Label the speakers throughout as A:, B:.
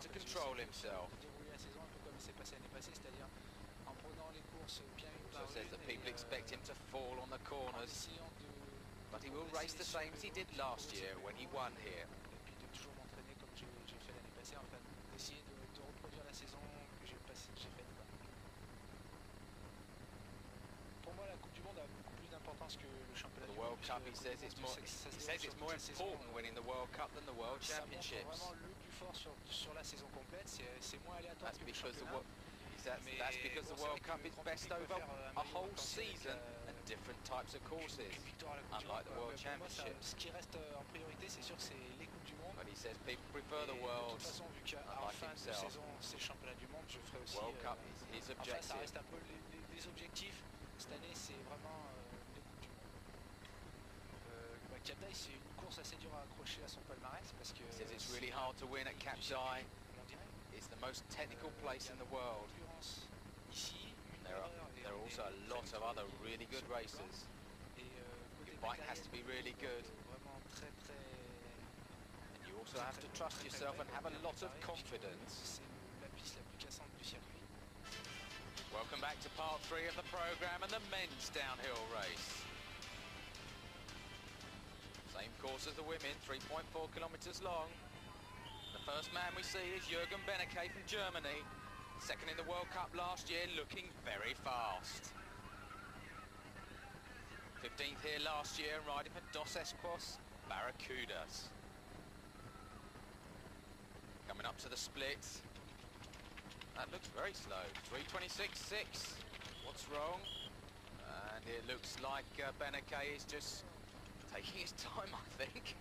A: to control himself.
B: Dérouler la saison un peu comme c'est passé l'année passée, c'est-à-dire en prenant les courses bien une par
A: Also says that
B: une
A: people expect him to fall on the
B: en
A: corners,
B: essayant de
A: but he will race the same as he did last year when he won here.
B: et puis de toujours m'entraîner comme j'ai fait l'année passée, enfin d'essayer de reproduire la saison que j'ai faite. Pour moi, la Coupe du Monde a beaucoup plus d'importance que le championnat
A: The
B: du monde.
A: World Cup, he says it's more important winning the World Cup than the World Championships.
B: Ça montre vraiment le plus fort sur la saison complète. C'est moins aléatoire
A: That's
B: que le
A: because
B: championnat.
A: that's because the World Cup is best over a whole season and different types of courses, unlike the World Championships.
B: Ce qui reste en priorité, c'est sûr, c'est les Coupes du Monde.
A: But he says people prefer the
B: De
A: World.
B: toute façon, vu qu'en
A: unlike
B: fin de
A: himself.
B: saison, c'est le championnat du monde, je ferai aussi...
A: World Cup is his
B: enfin, ça
A: objective.
B: reste un peu les objectifs. Cette année, c'est vraiment les Coupes du Monde. Cap d'Aille, c'est une course assez dure à accrocher à son palmarès parce que...
A: He says it's really hard to win at Cap d'Aille. It's the most technical place in the world.
B: Ici,
A: There are also a lot of other really good racers. Your bike has to be really good. And you also have to trust yourself and have a lot of confidence. Welcome back to part 3 of the programme and the men's downhill race. Same course as the women, 3.4 kilometres long. The first man we see is Jürgen Benecke from Germany. Second in the World Cup last year, looking very fast. 15th here last year, riding for Dos Esquos Barracudas. Coming up to the split. That looks very slow. 3:26.6. What's wrong? And it looks like Benecke is just taking his time, I think.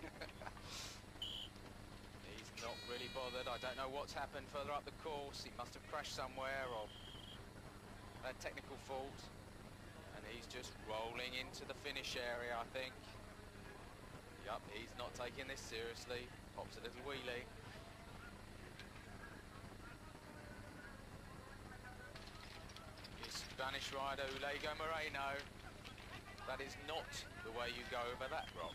A: He's not really bothered. I don't know what's happened further up the course. He must have crashed somewhere or a technical fault. And he's just rolling into the finish area, I think. Yup, he's not taking this seriously. Pops a little wheelie. His Spanish rider, Ulega Moreno. That is not the way you go over that rock.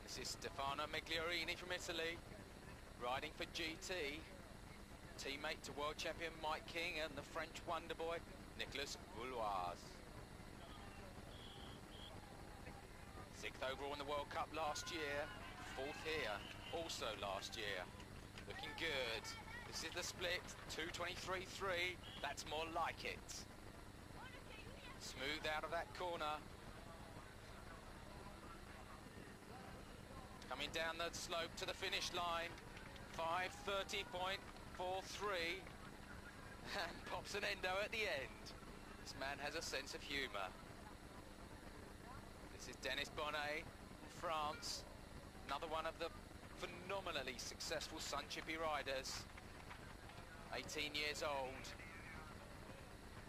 A: This is Stefano Migliorini from Italy, riding for GT. Teammate to world champion Mike King and the French wonder boy Nicolas Gouloise. 6th overall in the World Cup last year, 4th here, also last year. Looking good. This is the split, 2:23.3. That's more like it. Smooth out of that corner. Coming down the slope to the finish line, 5:30.43, and pops an endo at the end. This man has a sense of humour. This is Denis Bonnet from France, another one of the phenomenally successful Sun Chippy riders. 18 years old,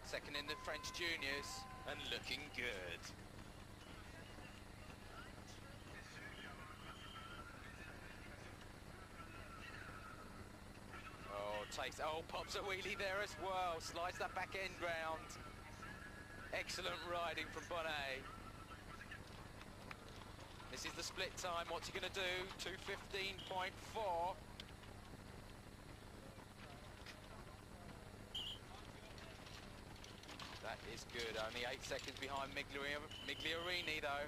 A: second in the French juniors, and looking good. Pops a wheelie there as well, slides that back end round. Excellent riding from Bonnet. This is the split time, what's he going to do? 2:15.4. That is good, only 8 seconds behind Migliorini though.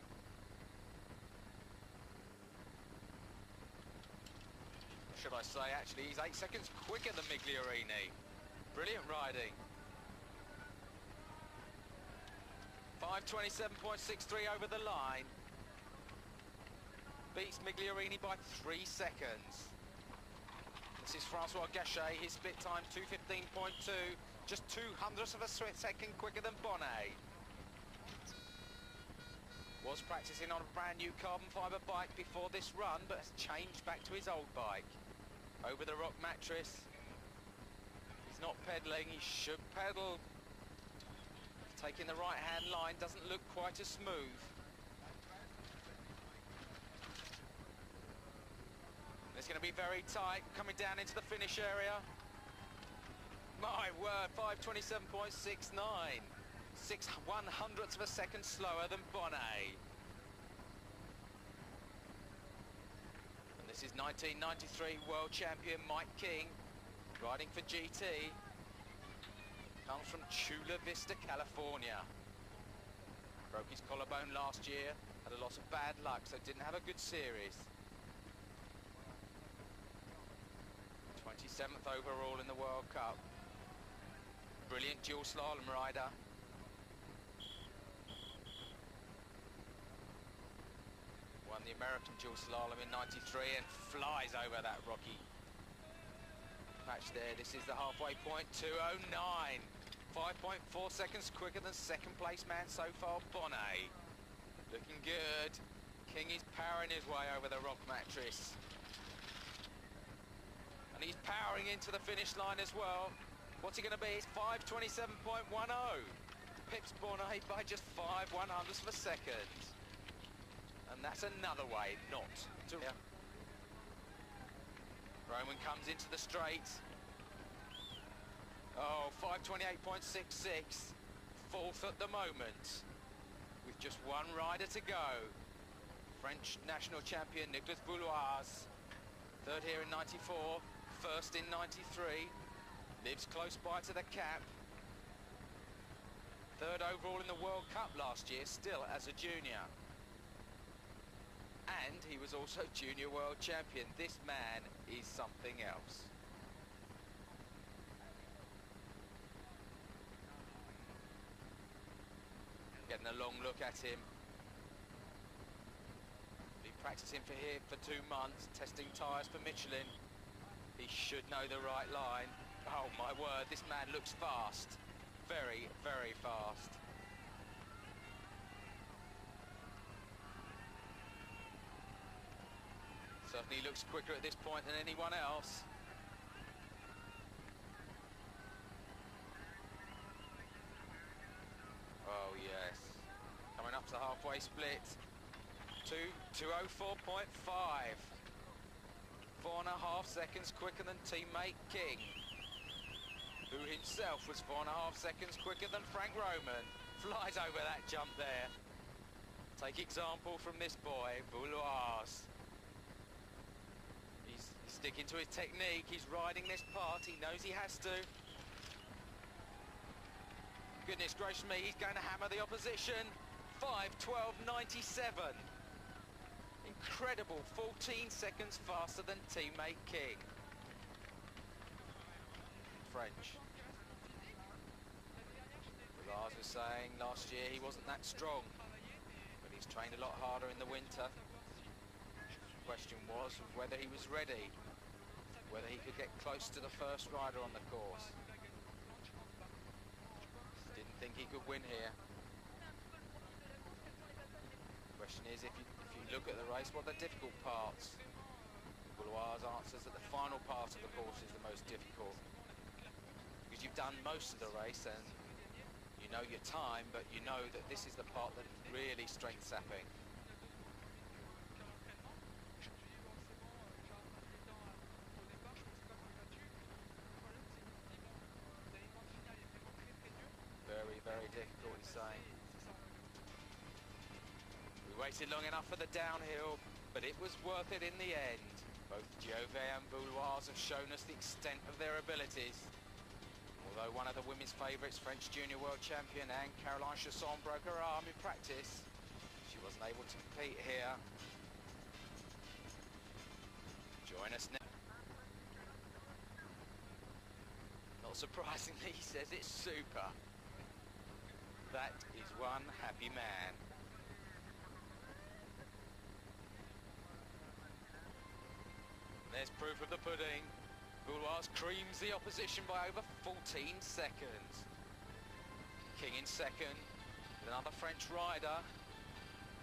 A: Should I say, actually, he's 8 seconds quicker than Migliorini. Brilliant riding. 5:27.63 over the line. Beats Migliorini by 3 seconds. This is Francois Gachet, his split time 2:15.2, just 0.02 of a second quicker than Bonnet. Was practicing on a brand new carbon fibre bike before this run, but has changed back to his old bike. Over the rock mattress. He's not pedalling, he should pedal. Taking the right hand line, doesn't look quite as smooth. It's going to be very tight, coming down into the finish area. My word, 5:27.69. 6/100ths of a second slower than Bonnet. This is 1993 world champion Mike King, riding for GT. Comes from Chula Vista, California. Broke his collarbone last year, had a lot of bad luck, so didn't have a good series. 27th overall in the World Cup. Brilliant dual slalom rider. Won the American dual slalom in '93 and flies over that rocky patch there. This is the halfway point, 2:09. 5.4 seconds quicker than second place man so far, Bonnet. Looking good. King is powering his way over the rock mattress. And he's powering into the finish line as well. What's he going to be? It's 5:27.10. Pips Bonnet by just 5/100ths of a second. And that's another way not to... Yeah. Roman comes into the straight. Oh, 5:28.66. Fourth at the moment, with just one rider to go. French national champion Nicolas Bouloise. Third here in '94, first in '93. Lives close by to the cap. Third overall in the World Cup last year, still as a junior. And he was also junior world champion. This man is something else. Getting a long look at him. Been practicing here for 2 months, testing tyres for Michelin. He should know the right line. Oh my word, this man looks fast. Very, very fast. Certainly looks quicker at this point than anyone else. Oh yes, coming up to the halfway split. 2:04.5. 4.5 seconds quicker than teammate King, who himself was 4.5 seconds quicker than Frank Roman. Flies over that jump there. Take example from this boy, Bouloise. He's sticking to his technique. He's riding this part. He knows he has to. Goodness gracious me, he's going to hammer the opposition. 5:12.97. Incredible, 14 seconds faster than teammate King. French. Lars was saying last year he wasn't that strong, but he's trained a lot harder in the winter. The question was whether he was ready, whether he could get close to the first rider on the course. Didn't think he could win here. The question is, if you look at the race, what are the difficult parts? Bouloise answers that the final part of the course is the most difficult, because you've done most of the race and you know your time, but you know that this is the part that's really strength sapping. Very, very difficult, he's saying. We waited long enough for the downhill, but it was worth it in the end. Both Giovet and Bouloise have shown us the extent of their abilities. Although one of the women's favourites, French junior world champion Anne-Caroline Chausson, broke her arm in practice, she wasn't able to compete here. Join us now. Not surprisingly, he says it's super. That is one happy man. There's proof of the pudding. Bouloise creams the opposition by over 14 seconds. King in second, another French rider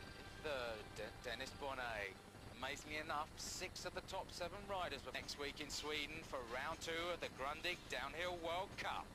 A: in third, Dennis Bonnet. Amazingly enough, 6 of the top 7 riders were next week in Sweden for round 2 of the Grundig Downhill World Cup.